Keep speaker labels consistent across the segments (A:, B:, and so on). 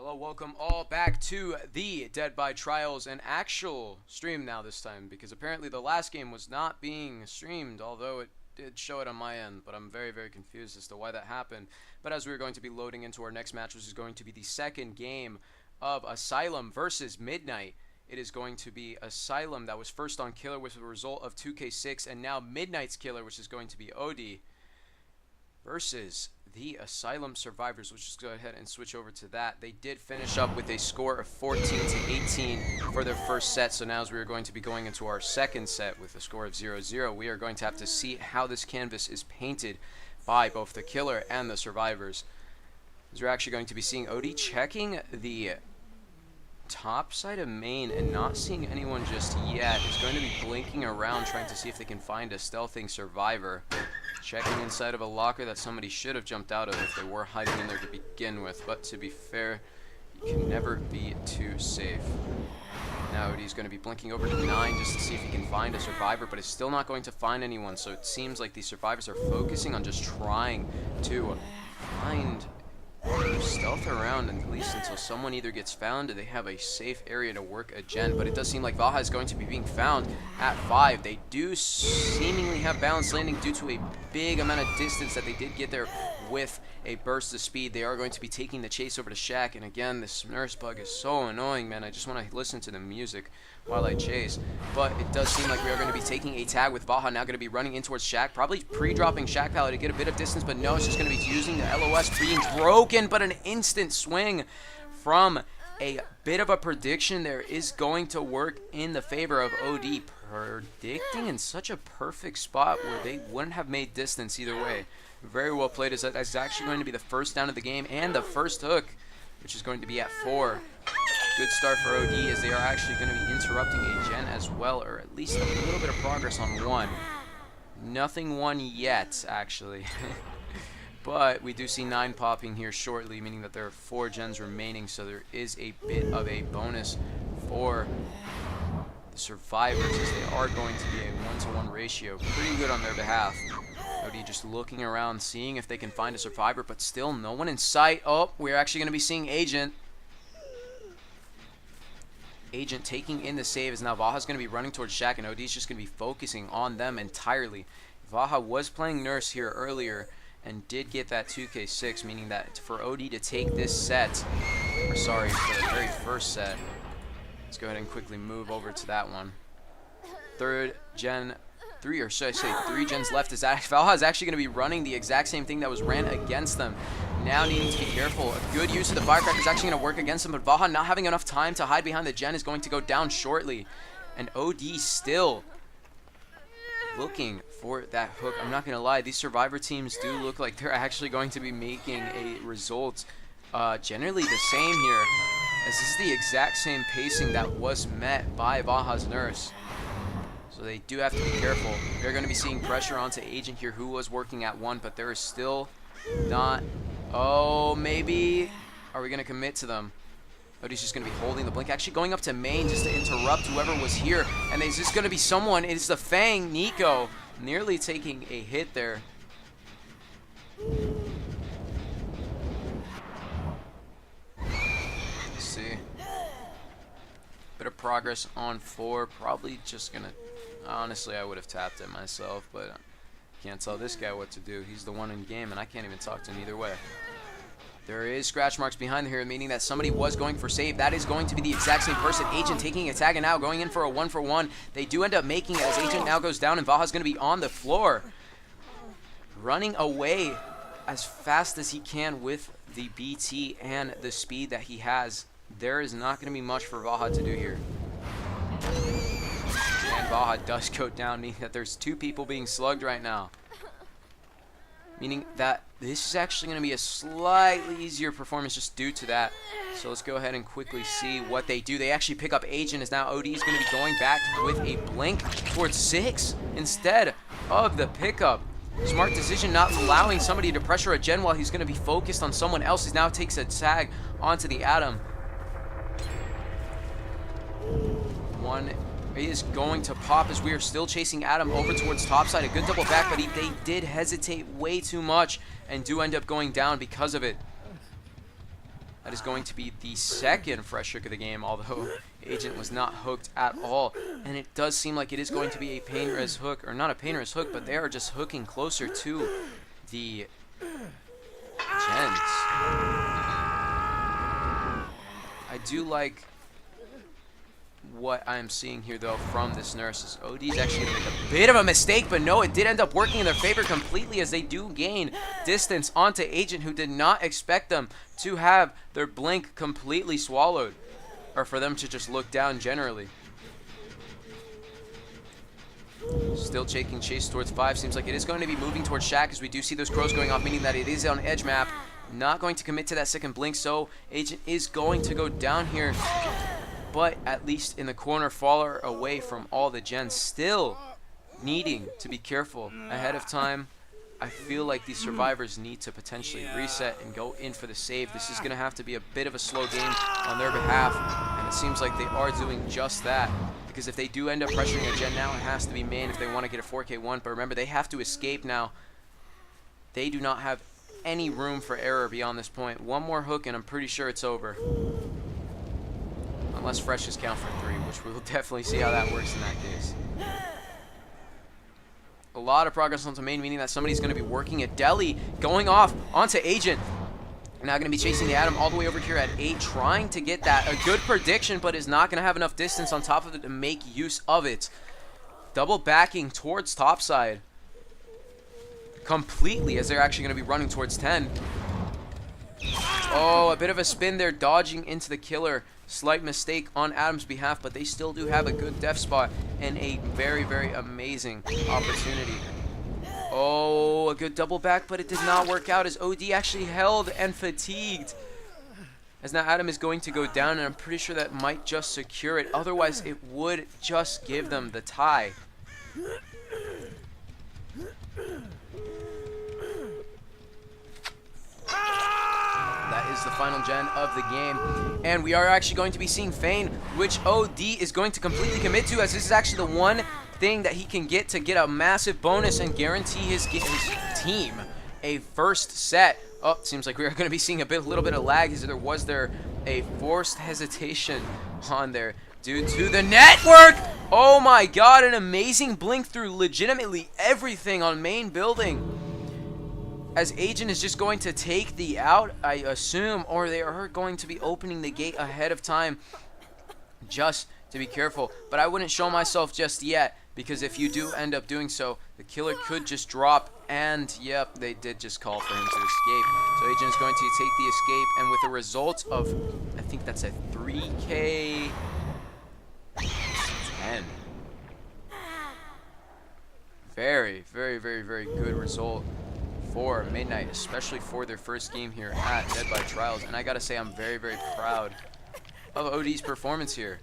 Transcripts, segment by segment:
A: Hello, welcome all back to the Dead by Trials, an actual stream now this time, because apparently the last game was not being streamed, although it did show it on my end, but I'm very confused as to why that happened. But as we're going to be loading into our next match, which is going to be the second game of Asylum versus Midnight. It is going to be Asylum that was first on Killer with a result of 2k6, and now Midnight's Killer, which is going to be OD, versus the Asylum Survivors. Let's just go ahead and switch over to that. They did finish up with a score of 14-18 for their first set. So now as we are going to be going into our second set with a score of 0-0, we are going to have to see how this canvas is painted by both the Killer and the Survivors. As we're actually going to be seeing OD checking the top side of main and not seeing anyone just yet. Is going to be blinking around trying to see if they can find a stealthing Survivor. Checking inside of a locker that somebody should have jumped out of if they were hiding in there to begin with. But to be fair, you can never be too safe. Now he's going to be blinking over to 9 just to see if he can find a Survivor, but is still not going to find anyone. So it seems like these Survivors are focusing on just trying to find stealth around, at least until someone either gets found or they have a safe area to work a gen. But it does seem like Vaha is going to be being found at 5. They do seemingly have balanced landing due to a big amount of distance that they did get there with a burst of speed. They are going to be taking the chase over to Shaq, and again, this nurse bug is so annoying, man. I just want to listen to the music while I chase. But it does seem like we are going to be taking a tag with Vaha now going to be running in towards Shaq, probably pre-dropping Shaq Pallet to get a bit of distance, but no, it's just going to be using the LOS being broken, but an instant swing from a bit of a prediction there is going to work in the favor of OD, predicting in such a perfect spot where they wouldn't have made distance either way. Very well played, as that's actually going to be the first down of the game and the first hook, which is going to be at 4. Good start for OD, as they are actually going to be interrupting a gen as well, or at least a little bit of progress on 1. Nothing won yet, actually. But we do see 9 popping here shortly, meaning that there are 4 gens remaining, so there is a bit of a bonus for the Survivors, as they are going to be a 1-to-1 ratio. Pretty good on their behalf. OD just looking around, seeing if they can find a Survivor, but still no one in sight. Oh, we're actually going to be seeing Agent. Agent taking in the save, as now Vaha's going to be running towards Shaq, and OD's just going to be focusing on them entirely. Vaha was playing Nurse here earlier and did get that 2k6, meaning that for OD to take this set, or sorry, for the very first set, let's go ahead and quickly move over to that one. 3 gens left. Is that Vaha is actually going to be running the exact same thing that was ran against them. Now needing to be careful. A good use of the firecracker is actually going to work against them, but Vaha not having enough time to hide behind the gen is going to go down shortly. And OD still looking for that hook. I'm not going to lie, these Survivor teams do look like they're actually going to be making a result generally the same here, as this is the exact same pacing that was met by Vaha's Nurse. So they do have to be careful. They're going to be seeing pressure onto Agent here, who was working at 1, but there is still not... Oh, maybe... Are we going to commit to them? OD's just going to be holding the blink, actually going up to main just to interrupt whoever was here. And is this going to be someone? It is the Fang, Nico, nearly taking a hit there. Let's see. Bit of progress on 4. Probably just going to... Honestly, I would have tapped it myself, but can't tell this guy what to do. He's the one in game, and I can't even talk to him either way. There is scratch marks behind here, meaning that somebody was going for save. That is going to be the exact same person. Agent taking a tag and now going in for a 1-for-1. They do end up making it, as Agent now goes down, and Vaha's going to be on the floor, running away as fast as he can with the BT and the speed that he has. There is not going to be much for Vaha to do here. And Vaha does go down, meaning that there's 2 people being slugged right now. Meaning that this is actually going to be a slightly easier performance just due to that. So let's go ahead and quickly see what they do. They actually pick up Agent, as now OD is going to be going back with a blink towards 6 instead of the pickup. Smart decision not allowing somebody to pressure a gen while he's going to be focused on someone else. He now takes a tag onto the Atom. 1 is going to pop, as we are still chasing Adam over towards topside. A good double back, but they did hesitate way too much and do end up going down because of it. That is going to be the second fresh hook of the game, although Agent was not hooked at all. And it does seem like it is going to be a pain res hook, or not a pain res hook, but they are just hooking closer to the gens. I do like what I'm seeing here, though, from this nurse. Is OD's actually going to make a bit of a mistake, but no, it did end up working in their favor completely, as they do gain distance onto Agent, who did not expect them to have their blink completely swallowed, or for them to just look down generally. Still taking chase towards 5. Seems like it is going to be moving towards Shaq, as we do see those crows going off, meaning that it is on edge map. Not going to commit to that second blink, so Agent is going to go down here, but at least in the corner, far away from all the gens. Still needing to be careful ahead of time. I feel like these survivors need to potentially reset and go in for the save. This is going to have to be a bit of a slow game on their behalf, and it seems like they are doing just that. Because if they do end up pressuring a gen now, it has to be main if they want to get a 4K1. But remember, they have to escape now. They do not have any room for error beyond this point. One more hook and I'm pretty sure it's over. Unless Fresh is count for 3, which we'll definitely see how that works in that case. A lot of progress onto main, meaning that somebody's going to be working at Deli, going off onto Agent. Now going to be chasing the Atom all the way over here at 8, trying to get that. A good prediction, but is not going to have enough distance on top of it to make use of it. Double backing towards topside completely, as they're actually going to be running towards 10. Oh, a bit of a spin there, dodging into the killer. Slight mistake on Adam's behalf, but they still do have a good def spot and a very, very amazing opportunity. Oh, a good double back, but it did not work out, as OD actually held and fatigued. As now Adam is going to go down, and I'm pretty sure that might just secure it. Otherwise, it would just give them the tie. That is the final gen of the game, and we are actually going to be seeing Fane, which OD is going to completely commit to, as this is actually the one thing that he can get to get a massive bonus and guarantee his team a first set. Oh, seems like we are going to be seeing a little bit of lag, as there a forced hesitation on there due to the network. Oh my god, an amazing blink through legitimately everything on main building, as Agent is just going to take the out, I assume, or they are going to be opening the gate ahead of time just to be careful. But I wouldn't show myself just yet, because if you do end up doing so, the killer could just drop, and yep, they did just call for him to escape. So Agent is going to take the escape, and with a result of, I think that's a 3K 10. Very, very, very, very good result for Midnight, especially for their first game here at Dead by Trials. And I gotta say, I'm very, very proud of OD's performance here.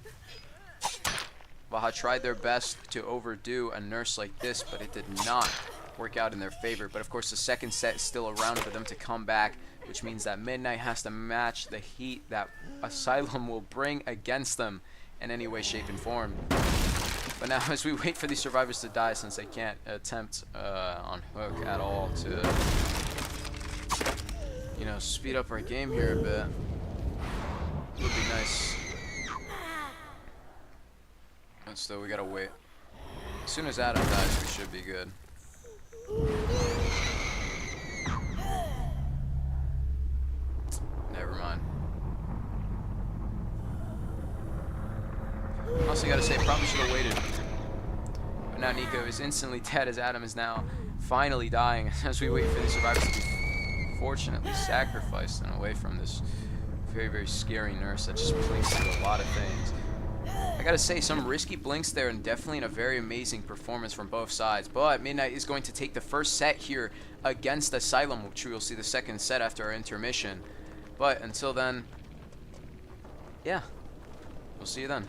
A: Baja tried their best to overdo a nurse like this, but it did not work out in their favor. But of course, the second set is still around for them to come back, which means that Midnight has to match the heat that Asylum will bring against them in any way, shape, and form. But now, as we wait for these survivors to die, since they can't attempt on hook at all to, you know, speed up our game here a bit, it would be nice. But still, we gotta wait. As soon as Adam dies, we should be good. Never mind. Also, gotta say, probably should have waited. But now Nico is instantly dead, as Adam is now finally dying as we wait for the survivors to be fortunately sacrificed and away from this very, very scary nurse that just blinks through a lot of things. I gotta say, some risky blinks there, and definitely a very amazing performance from both sides. But Midnight is going to take the first set here against Asylum, which we will see the second set after our intermission. But until then, yeah, we'll see you then.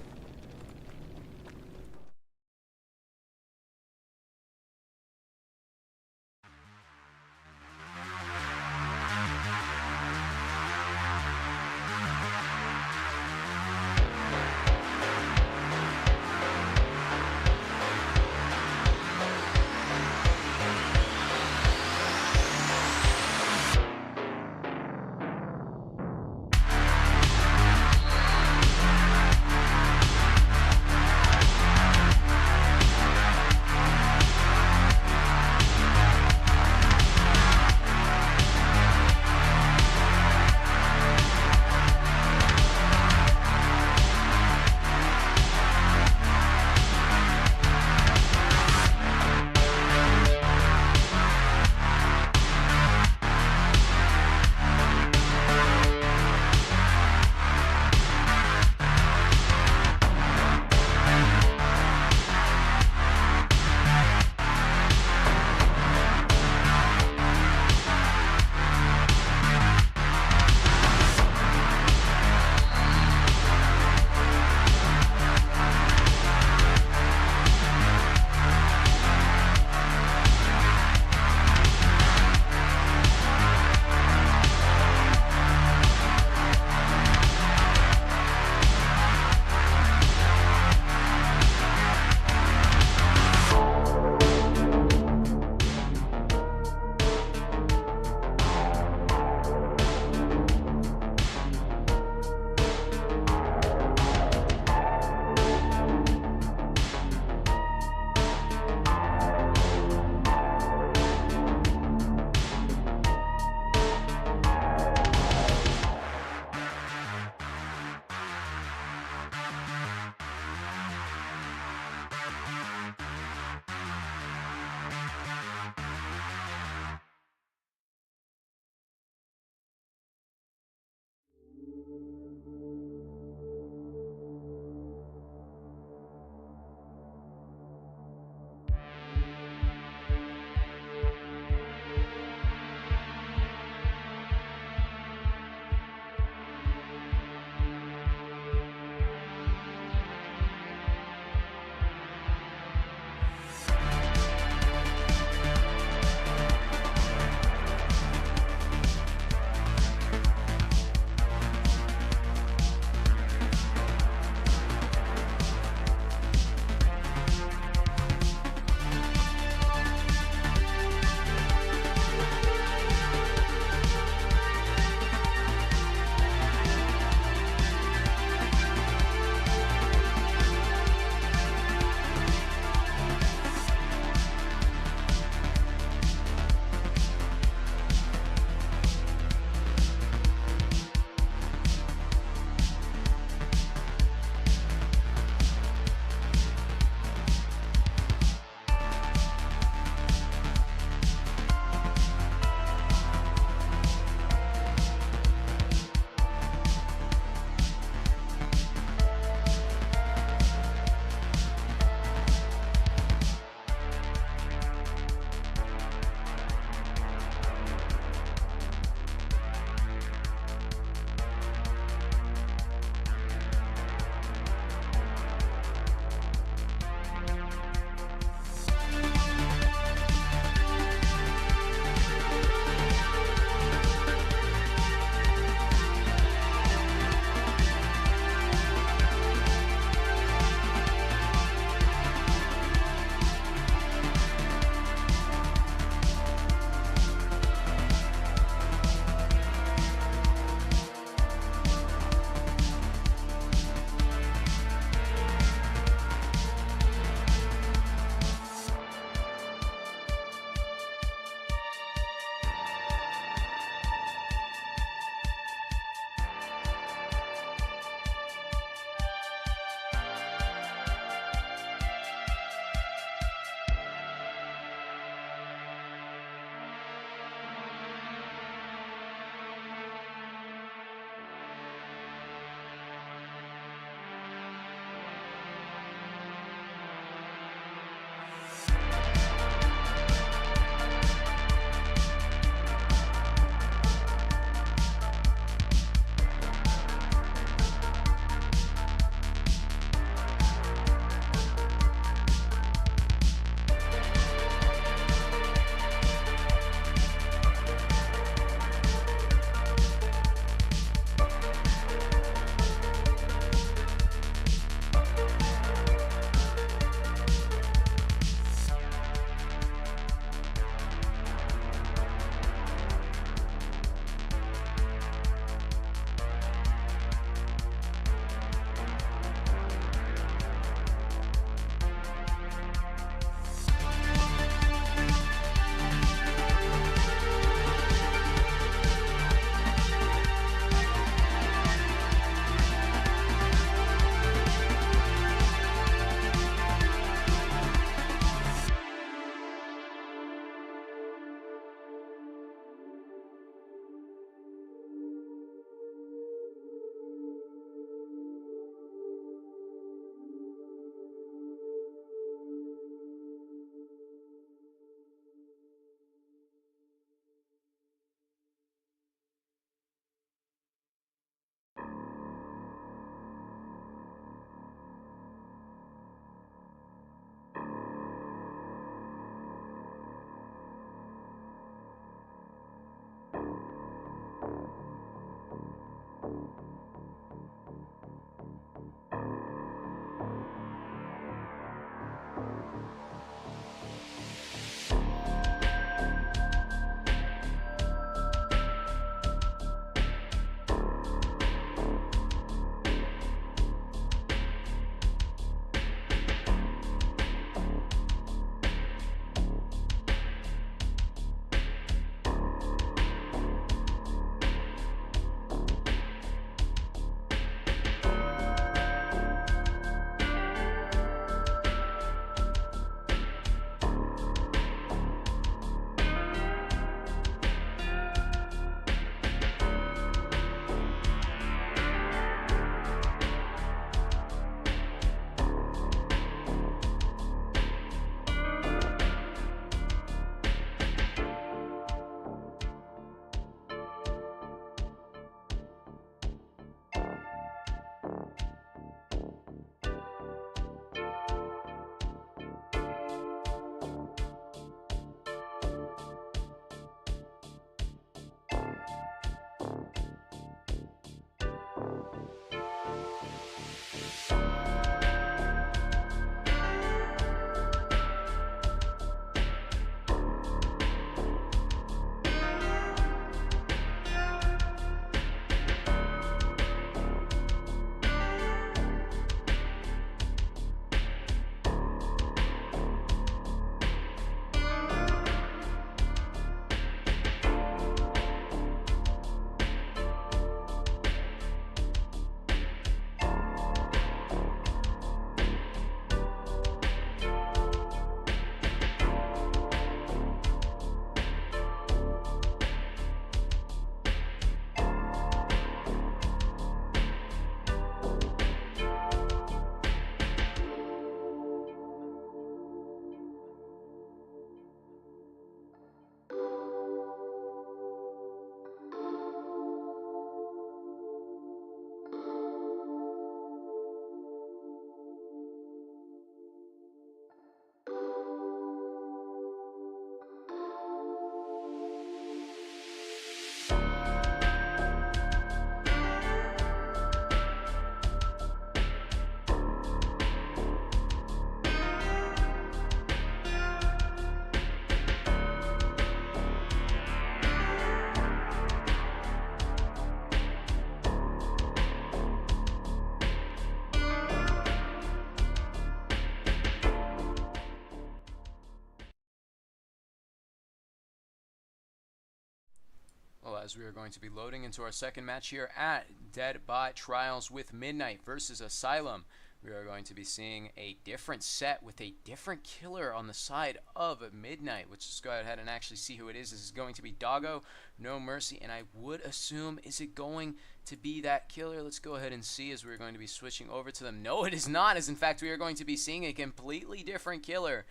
A: as we are going to be loading into our second match here at Dead by Trials with Midnight versus Asylum. We are going to be seeing a different set with a different killer on the side of Midnight. Let's just go ahead and actually see who it is. This is going to be Doggo, No Mercy, and I would assume, is it going to be that killer? Let's go ahead and see as we're going to be switching over to them. No, it is not, as in fact we are going to be seeing a completely different killer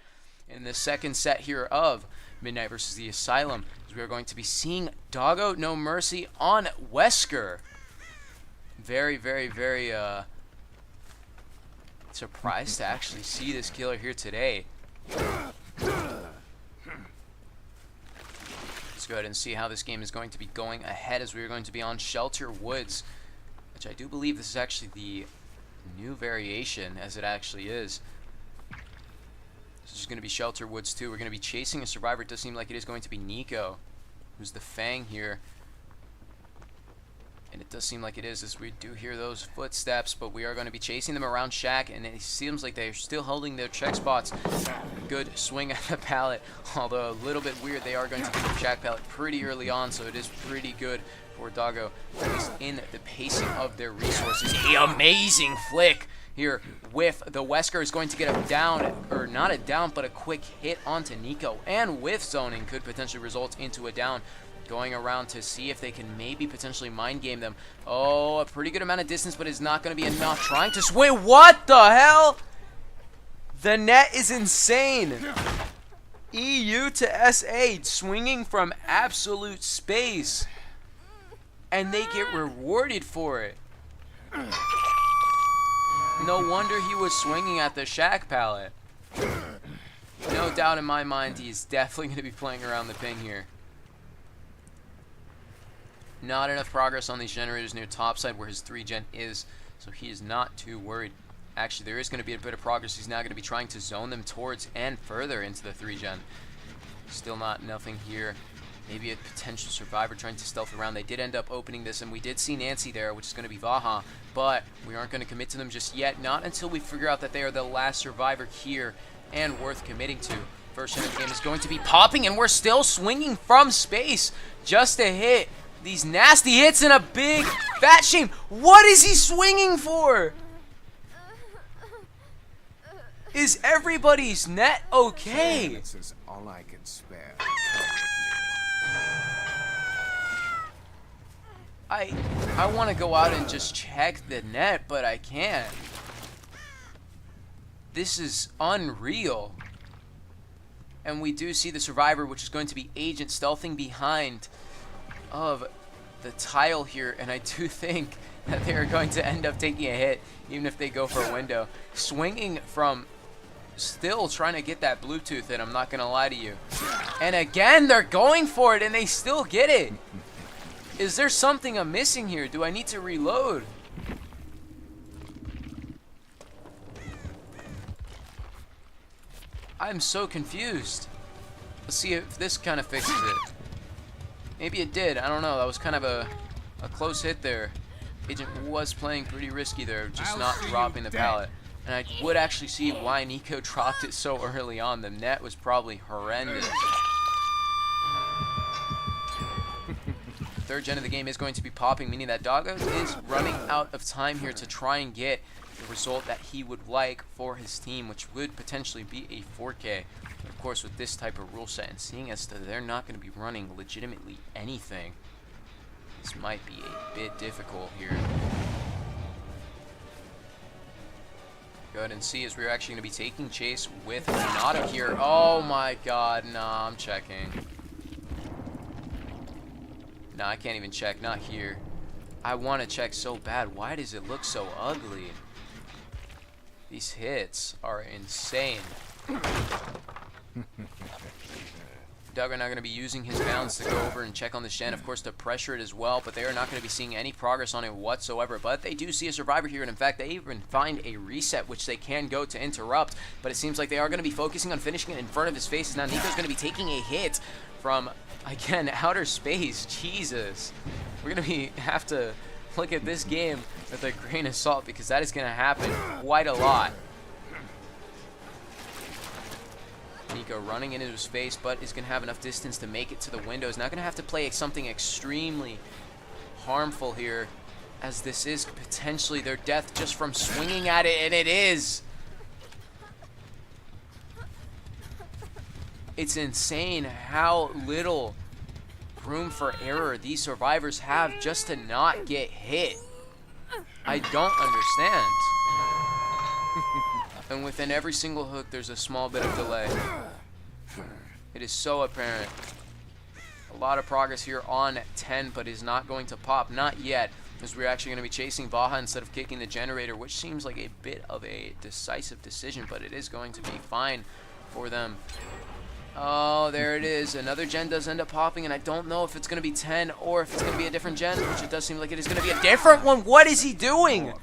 A: in the second set here of Midnight versus the Asylum, as we are going to be seeing Doggo, No Mercy on Wesker. Very surprised to actually see this killer here today. Let's go ahead and see how this game is going to be going ahead, as we are going to be on Shelter Woods, which I do believe this is actually the new variation, as it actually is. This is going to be Shelter Woods 2. We're going to be chasing a survivor. It does seem like it is going to be Nico, who's the Fang here. And it does seem like it is, as we do hear those footsteps, but we are going to be chasing them around Shack, and it seems like they're still holding their check spots. Good swing at the pallet, although a little bit weird. They are going to get the Shack pallet pretty early on, so it is pretty good for Doggo, at least in the pacing of their resources. The amazing flick here with the Wesker is going to get a down, or not a down, but a quick hit onto Nico, and with zoning could potentially result into a down. Going around to see if they can maybe potentially mind game them. Oh, a pretty good amount of distance, but it's not going to be enough. Trying to swing. What the hell? The net is insane. EU to SA, swinging from absolute space, and they get rewarded for it. No wonder he was swinging at the Shack pallet. No doubt in my mind, he is definitely going to be playing around the ping here. Not enough progress on these generators near topside where his 3-gen is, so he is not too worried. Actually, there is going to be a bit of progress. He's now going to be trying to zone them towards and further into the 3-gen. Still nothing here. Maybe a potential survivor trying to stealth around. They did end up opening this, and we did see Nancy there, which is going to be Vaha, but we aren't going to commit to them just yet, not until we figure out that they are the last survivor here and worth committing to. First gen of the game is going to be popping, and we're still swinging from space just a hit. These nasty hits and a big fat shame. What is he swinging for? Is everybody's net okay?
B: This is all I can spare.
A: I want to go out and just check the net, but I can't. This is unreal. And we do see the survivor, which is going to be Agent, stealthing behind of the tile here, and I do think that they are going to end up taking a hit even if they go for a window. Swinging from, still trying to get that Bluetooth in, I'm not gonna lie to you. And again, they're going for it and they still get it. Is there something I'm missing here? Do I need to reload? I'm so confused. Let's see if this kind of fixes it. Maybe it did. I don't know. That was kind of a close hit there. Agent was playing pretty risky there, just not dropping the pallet. And I would actually see why Nico dropped it so early on. The net was probably horrendous. Third gen of the game is going to be popping, meaning that Doggo is running out of time here to try and get the result that he would like for his team, which would potentially be a 4K. Of course, with this type of rule set, and seeing as that they're not going to be running legitimately anything, this might be a bit difficult here. Go ahead and see, as we're actually going to be taking chase with Renato here. Oh my god, nah, I'm checking. Nah, I can't even check, not here. I want to check so bad. Why does it look so ugly? These hits are insane. Doug are now going to be using his balance to go over and check on the Shen, of course, to pressure it as well, but they are not going to be seeing any progress on it whatsoever. But they do see a survivor here, and in fact, they even find a reset, which they can go to interrupt. But it seems like they are going to be focusing on finishing it in front of his face. Now Nico's going to be taking a hit from, again, outer space. Jesus. We're going to have to look at this game with a grain of salt, because that is going to happen quite a lot. Nico running into his face, but is going to have enough distance to make it to the window. He's not going to have to play something extremely harmful here, as this is potentially their death just from swinging at it, and it is. It's insane how little room for error these survivors have just to not get hit. I don't understand. And within every single hook, there's a small bit of delay. It is so apparent. A lot of progress here on 10, but is not going to pop. Not yet, as we're actually going to be chasing Baja instead of kicking the generator, which seems like a bit of a decisive decision, but it is going to be fine for them. Oh, there it is. Another gen does end up popping, and I don't know if it's going to be 10 or if it's going to be a different gen, which it does seem like it is going to be a different one. What is he doing?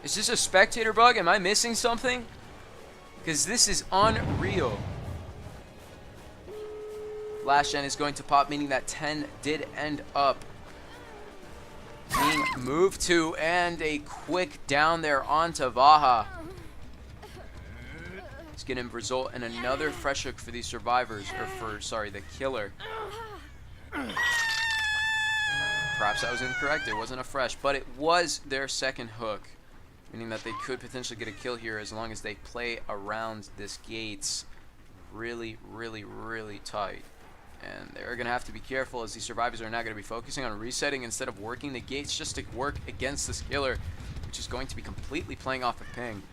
A: Is this a spectator bug? Am I missing something? Because this is unreal. Last gen is going to pop, meaning that 10 did end up being moved to, and a quick down there onto Vaha. It's going to result in another fresh hook for these survivors, or for, sorry, the killer. Perhaps I was incorrect. It wasn't a fresh, but it was their second hook, meaning that they could potentially get a kill here as long as they play around this gates really, really, really tight. And they're going to have to be careful, as these survivors are now going to be focusing on resetting instead of working the gates just to work against this killer, which is going to be completely playing off a ping.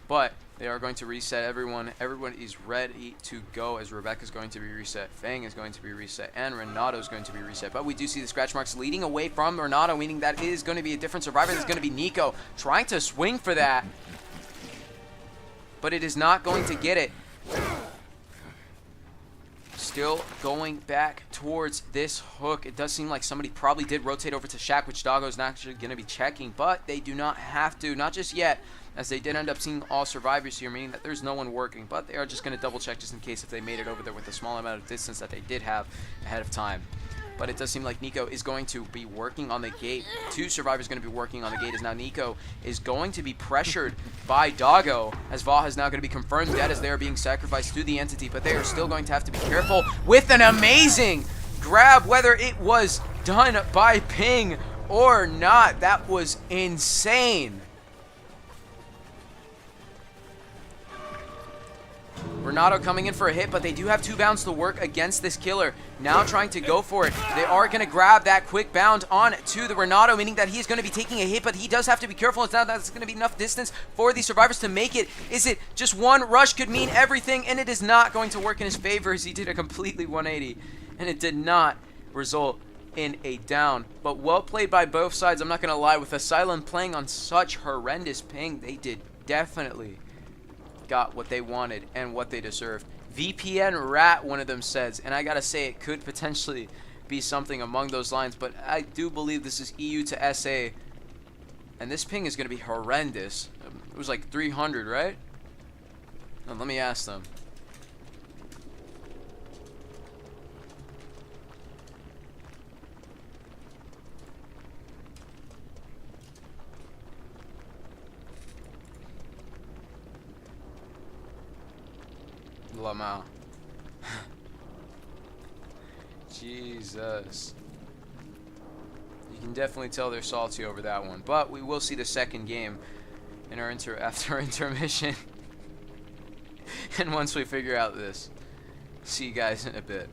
A: But they are going to reset everyone. Everyone is ready to go, as Rebecca's going to be reset, Fang is going to be reset, and Renato is going to be reset. But we do see the scratch marks leading away from Renato, meaning that is going to be a different survivor. That's going to be Nico trying to swing for that, but it is not going to get it. Still going back towards this hook. It does seem like somebody probably did rotate over to Shaq, which Doggo is not actually going to be checking, but they do not have to, not just yet, as they did end up seeing all survivors here, meaning that there's no one working, but they are just going to double check just in case if they made it over there with the small amount of distance that they did have ahead of time. But it does seem like Nico is going to be working on the gate. Two survivors going to be working on the gate, as now Nico is going to be pressured by Doggo, as Vaha is now going to be confirmed dead as they are being sacrificed to the entity, but they are still going to have to be careful with an amazing grab, whether it was done by Ping or not. That was insane. Renato coming in for a hit, but they do have 2 bounds to work against this killer. Now trying to go for it. They are going to grab that quick bound on to the Renato, meaning that he's going to be taking a hit, but he does have to be careful. It's not that it's going to be enough distance for these survivors to make it. Is it just one rush could mean everything, and it is not going to work in his favor, as he did a completely 180, and it did not result in a down. But well played by both sides. I'm not going to lie, with Asylum playing on such horrendous ping, they did definitely got what they wanted and what they deserved. VPN rat, one of them says, and I gotta say, it could potentially be something among those lines, but I do believe this is EU to SA, and this ping is gonna be horrendous. It was like 300, right? Now, let me ask them. Lamau. Jesus. You can definitely tell they're salty over that one. But we will see the second game in our after intermission. And once we figure out this, see you guys in a bit.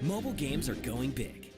C: Mobile games are going big.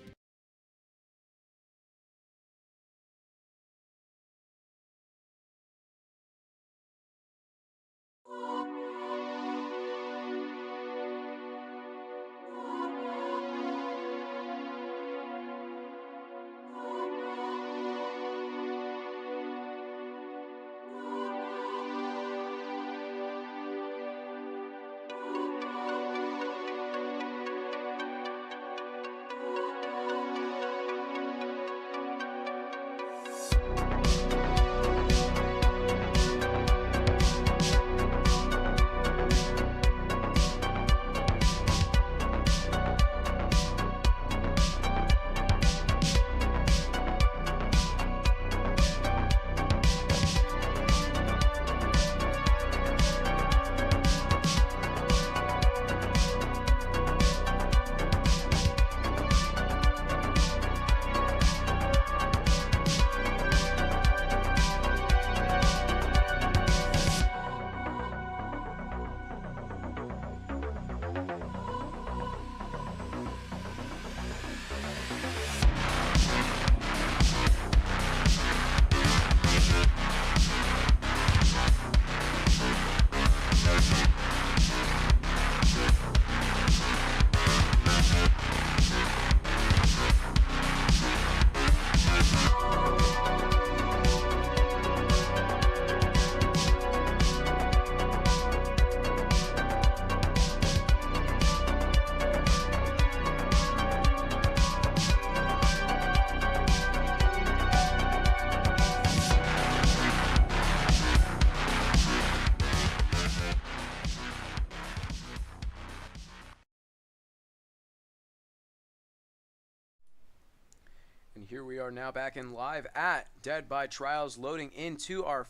A: And here we are now back in live at Dead by Trials, loading into our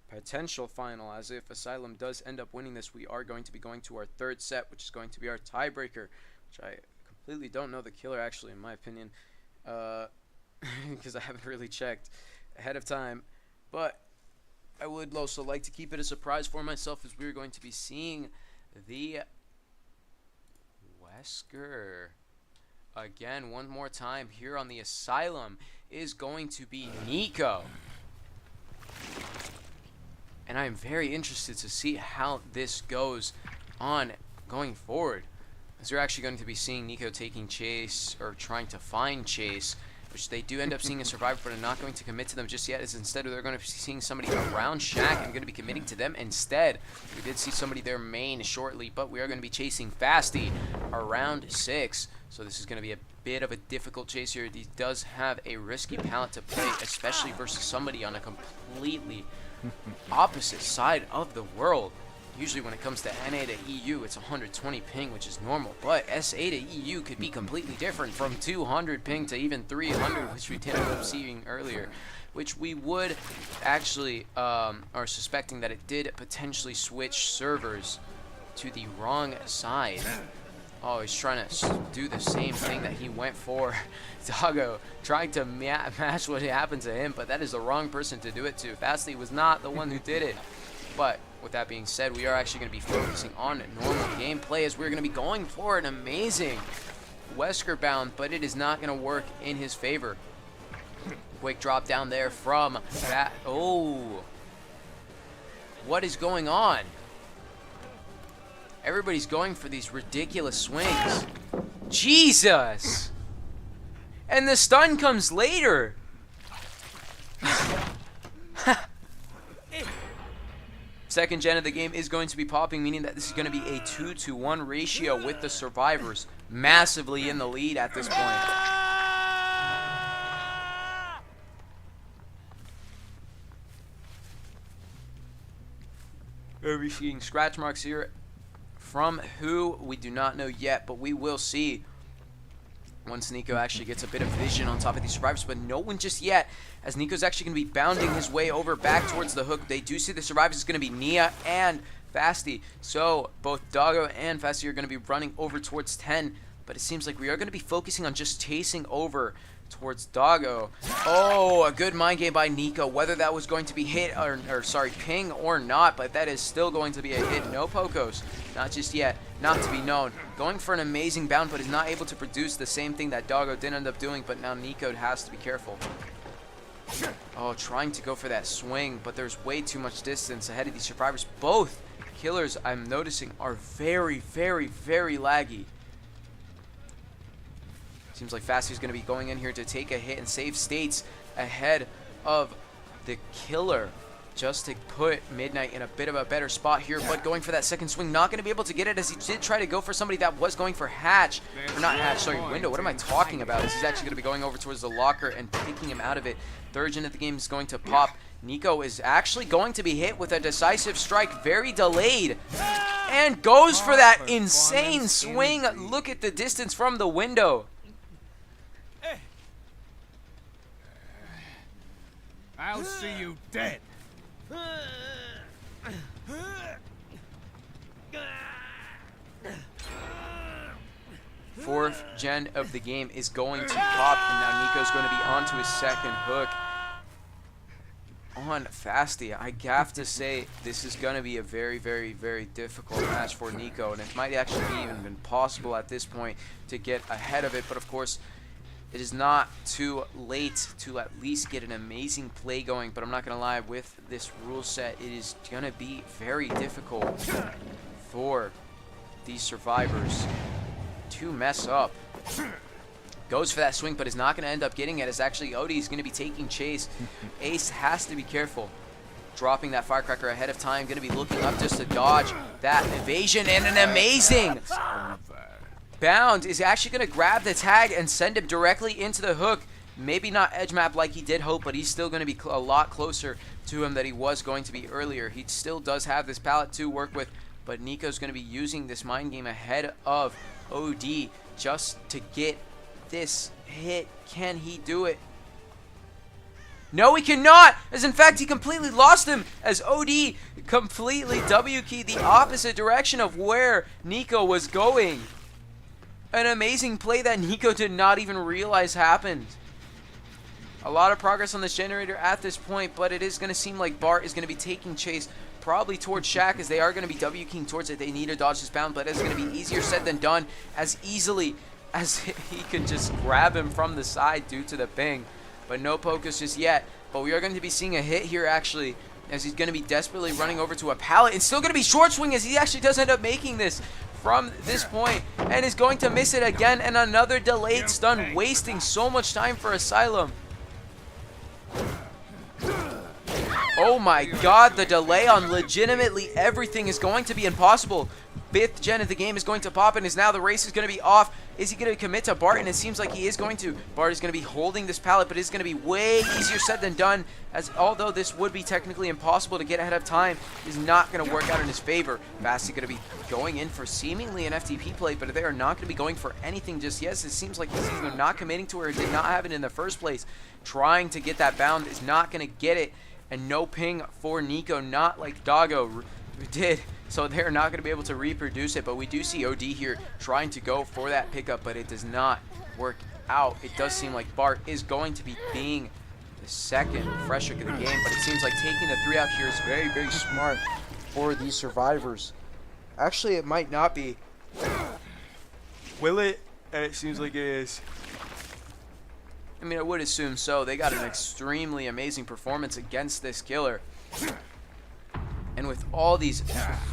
A: potential final. As if Asylum does end up winning this, we are going to be going to our third set, which is going to be our tiebreaker, which I completely don't know the killer, actually, in my opinion, because I haven't really checked ahead of time. But I would also like to keep it a surprise for myself, as we're going to be seeing the Wesker again one more time here on the Asylum is going to be Nico. And I am very interested to see how this goes on going forward, as you're actually going to be seeing Nico taking Chase, or trying to find Chase, which they do end up seeing a survivor, but are not going to commit to them just yet, as instead they're going to be seeing somebody around Shaq and going to be committing to them instead. We did see somebody there main shortly, but we are going to be chasing Fasty around 6. So this is going to be a bit of a difficult chase here. He does have a risky palette to play, especially versus somebody on a completely opposite side of the world. Usually when it comes to NA to EU, it's 120 ping, which is normal. But SA to EU could be completely different, from 200 ping to even 300, which we did end up seeing earlier. Which we would actually are suspecting that it did potentially switch servers to the wrong side. Oh, he's trying to do the same thing that he went for. Doggo trying to match what happened to him, but that is the wrong person to do it to. Fasty was not the one who did it. But with that being said, we are actually going to be focusing on normal gameplay, as we're going to be going for an amazing Wesker bound, but it is not going to work in his favor. Quick drop down there from that. Oh, what is going on? Everybody's going for these ridiculous swings. Jesus! And the stun comes later. Second gen of the game is going to be popping, meaning that this is going to be a 2-to-1 ratio, with the survivors massively in the lead at this point. We're seeing scratch marks here. From who, we do not know yet, but we will see once Nico actually gets a bit of vision on top of these survivors, but no one just yet, as Nico's actually going to be bounding his way over back towards the hook. They do see the survivors is going to be Nia and Fasty, so both Doggo and Fasty are going to be running over towards 10, but it seems like we are going to be focusing on just chasing over towards Doggo. Oh, a good mind game by Nico. Whether that was going to be hit or sorry, ping or not, but that is still going to be a hit. No Pokos. Not just yet. Not to be known. Going for an amazing bound, but is not able to produce the same thing that Doggo did end up doing, but now Nico has to be careful. Oh, trying to go for that swing, but there's way too much distance ahead of these survivors. Both killers, I'm noticing, are very, very, very laggy. Seems like Fasty's going to be going in here to take a hit and save states ahead of the killer, just to put Midnight in a bit of a better spot here. But going for that second swing, not going to be able to get it, as he did try to go for somebody that was going for Hatch. Or not Hatch, sorry, Window. What am I talking about? This is actually going to be going over towards the locker and picking him out of it. Third gen of the game is going to pop. Nico is actually going to be hit with a decisive strike, very delayed, and goes for that insane swing. Look at the distance from the window.
B: I'll see you dead.
A: Fourth gen of the game is going to pop, and now Nico's going to be onto his second hook on Fasty. I have to say, this is going to be a very, very, very difficult match for Nico, and it might actually be even been possible at this point to get ahead of it, but of course, it is not too late to at least get an amazing play going. But I'm not going to lie, with this rule set, it is going to be very difficult for these survivors to mess up. Goes for that swing, but is not going to end up getting it. It's actually Odie is going to be taking chase. Ace has to be careful. Dropping that firecracker ahead of time. Going to be looking up just to dodge that evasion, and an amazing bound is actually going to grab the tag and send him directly into the hook. Maybe not edge map like he did hope, but he's still going to be a lot closer to him than he was going to be earlier. He still does have this pallet to work with, but Nico's going to be using this mind game ahead of OD just to get this hit. Can he do it? No, he cannot, as in fact he completely lost him, as OD completely W-keyed the opposite direction of where Nico was going. An amazing play that Nico did not even realize happened. A lot of progress on this generator at this point, but it is going to seem like Bart is going to be taking chase probably towards Shaq, as they are going to be W-keying towards it. They need to dodge this bound, but it's going to be easier said than done, as easily as he can just grab him from the side due to the ping. But no Pocus just yet. But we are going to be seeing a hit here actually, as he's going to be desperately running over to a pallet. It's still going to be short swing, as he actually does end up making this from this point, and is going to miss it again, and another delayed stun, wasting so much time for Asylum. Oh my god, the delay on legitimately everything is going to be impossible. Fifth gen of the game is going to pop, and is now the race is going to be off. Is he going to commit to Bart? And it seems like he is going to. Bart is going to be holding this pallet, but it's going to be way easier said than done, as although this would be technically impossible to get ahead of time, is not going to work out in his favor. Fasty going to be going in for seemingly an FTP play, but they are not going to be going for anything just yet. It seems like he's either not committing to it or did not have it in the first place. Trying to get that bound, is not going to get it, and no ping for Nico, not like Doggo did. So they're not going to be able to reproduce it, but we do see OD here trying to go for that pickup, but it does not work out. It does seem like Bart is going to be being the second fresh hook of the game, but it seems like taking the 3 out here is very, very smart for these survivors. Actually, it might not be. Will it? It seems like it is. I mean, I would assume so. They got an extremely amazing performance against this killer. And with all these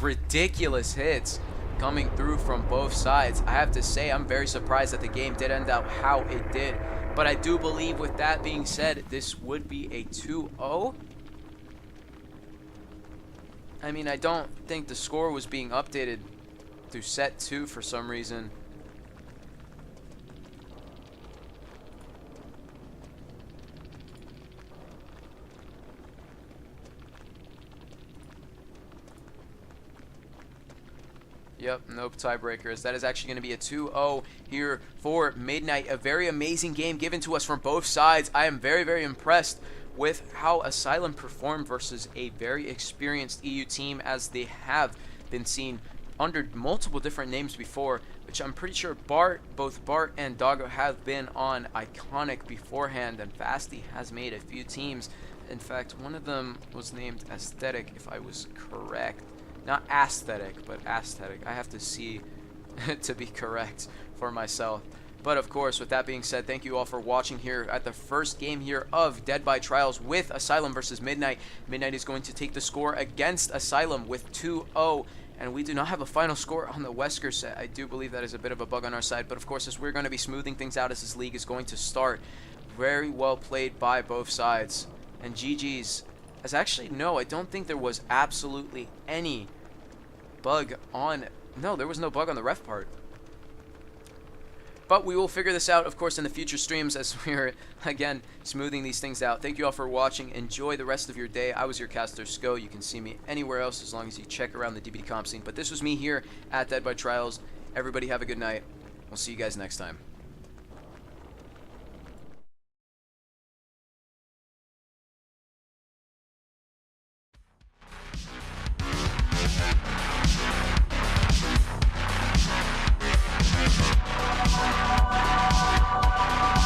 A: ridiculous hits coming through from both sides, I have to say I'm very surprised that the game did end up how it did. But I do believe, with that being said, this would be a 2-0. I mean, I don't think the score was being updated through set 2 for some reason. Yep, nope, tiebreakers. That is actually going to be a 2-0 here for Midnight. A very amazing game given to us from both sides. I am very, very impressed with how Asylum performed versus a very experienced EU team, as they have been seen under multiple different names before, which I'm pretty sure both Bart and Doggo have been on Iconic beforehand, and Fasty has made a few teams. In fact, one of them was named Aesthetic, if I was correct. Not Aesthetic, but Aesthetic. I have to see to be correct for myself. But of course, with that being said, thank you all for watching here at the first game here of Dead by Trials with Asylum versus Midnight. Midnight is going to take the score against Asylum with 2-0. And we do not have a final score on the Wesker set. I do believe that is a bit of a bug on our side. But of course, as we're going to be smoothing things out as this league is going to start. Very well played by both sides. And GG's. As actually, no, I don't think there was absolutely any bug on... No, there was no bug on the ref part. But we will figure this out, of course, in the future streams as we're, again, smoothing these things out. Thank you all for watching. Enjoy the rest of your day. I was your caster, Sko. You can see me anywhere else as long as you check around the DBT comp scene. But this was me here at Dead by Trials. Everybody have a good night. We'll see you guys next time.